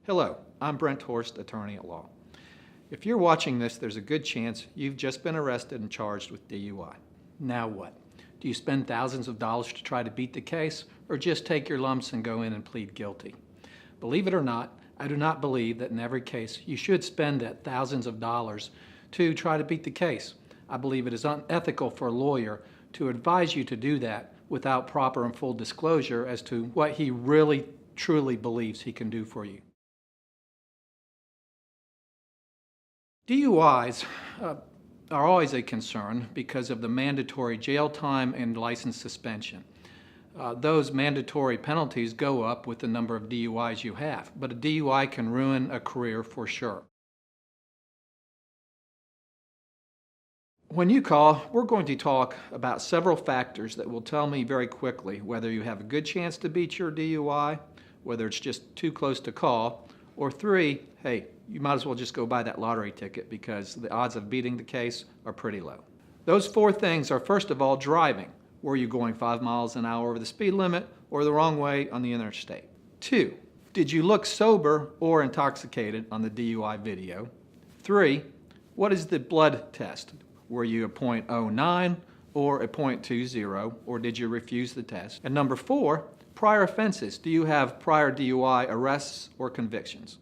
Hello, I'm Brent Horst, attorney at law. If you're watching this, there's a good chance you've just been arrested and charged with DUI. Now what? Do you spend thousands of dollars to try to beat the case, or just take your lumps and go in and plead guilty? Believe it or not, I do not believe that in every case you should spend that thousands of dollars to try to beat the case. I believe it is unethical for a lawyer to advise you to do that without proper and full disclosure as to what he really truly believes he can do for you. DUIs are always a concern because of the mandatory jail time and license suspension. Those mandatory penalties go up with the number of DUIs you have, but a DUI can ruin a career for sure. When you call, we're going to talk about several factors that will tell me very quickly whether you have a good chance to beat your DUI, whether it's just too close to call, or 3, hey, you might as well just go buy that lottery ticket because the odds of beating the case are pretty low. Those 4 things are, first of all, driving. Were you going 5 miles an hour over the speed limit or the wrong way on the interstate? 2, did you look sober or intoxicated on the DUI video? 3, what is the blood test? Were you a .09 or a .20, or did you refuse the test? And number 4, prior offenses. Do you have prior DUI arrests or convictions?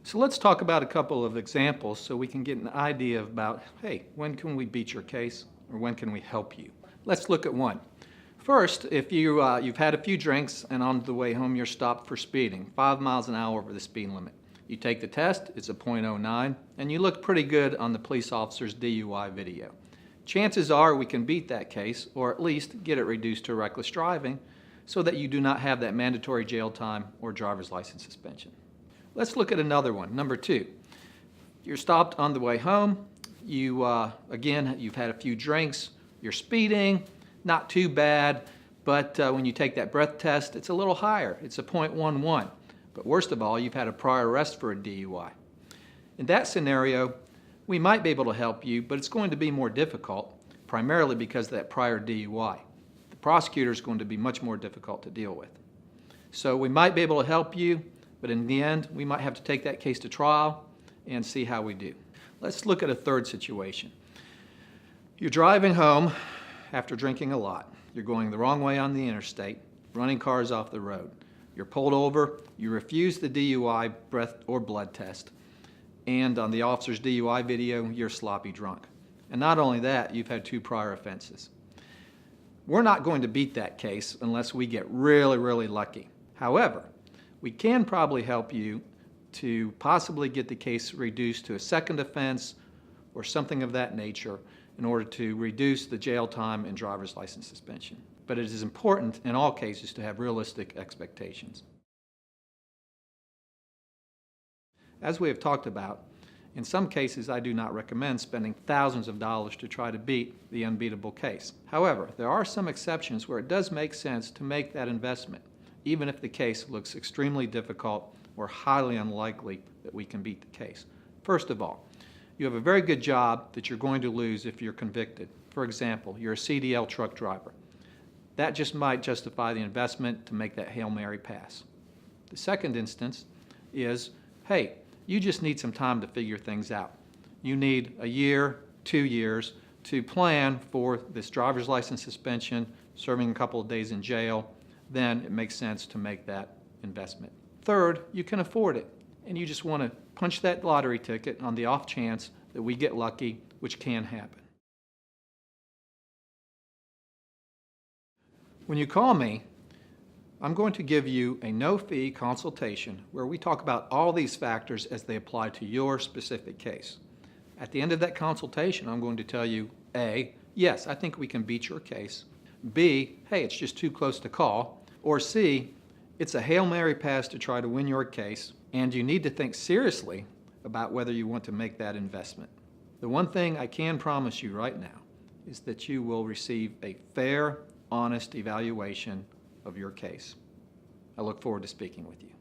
So let's talk about a couple of examples so we can get an idea about, hey, when can we beat your case or when can we help you? Let's look at one. First, if you've had a few drinks and on the way home you're stopped for speeding, 5 miles an hour over the speed limit. You take the test, it's a .09, and you look pretty good on the police officer's DUI video. Chances are we can beat that case, or at least get it reduced to reckless driving so that you do not have that mandatory jail time or driver's license suspension. Let's look at another one, number 2. You're stopped on the way home. Again, you've had a few drinks. You're speeding, not too bad, but when you take that breath test, it's a little higher. It's a .11. But worst of all, you've had a prior arrest for a DUI. In that scenario, we might be able to help you, but it's going to be more difficult, primarily because of that prior DUI. The prosecutor is going to be much more difficult to deal with. So we might be able to help you, but in the end, we might have to take that case to trial and see how we do. Let's look at a third situation. You're driving home after drinking a lot. You're going the wrong way on the interstate, running cars off the road. You're pulled over, you refuse the DUI breath or blood test, and on the officer's DUI video, you're sloppy drunk. And not only that, you've had 2 prior offenses. We're not going to beat that case unless we get really, really lucky. However, we can probably help you to possibly get the case reduced to a second offense or something of that nature in order to reduce the jail time and driver's license suspension. But it is important in all cases to have realistic expectations. As we have talked about, in some cases I do not recommend spending thousands of dollars to try to beat the unbeatable case. However, there are some exceptions where it does make sense to make that investment, even if the case looks extremely difficult or highly unlikely that we can beat the case. First of all, you have a very good job that you're going to lose if you're convicted. For example, you're a CDL truck driver. That just might justify the investment to make that Hail Mary pass. The second instance is, hey, you just need some time to figure things out. You need a year, 2 years to plan for this driver's license suspension, serving a couple of days in jail. Then it makes sense to make that investment. Third, you can afford it, and you just want to punch that lottery ticket on the off chance that we get lucky, which can happen. When you call me, I'm going to give you a no-fee consultation where we talk about all these factors as they apply to your specific case. At the end of that consultation, I'm going to tell you, A, yes, I think we can beat your case. B, hey, it's just too close to call. Or C, it's a Hail Mary pass to try to win your case, and you need to think seriously about whether you want to make that investment. The one thing I can promise you right now is that you will receive a fair, honest evaluation of your case. I look forward to speaking with you.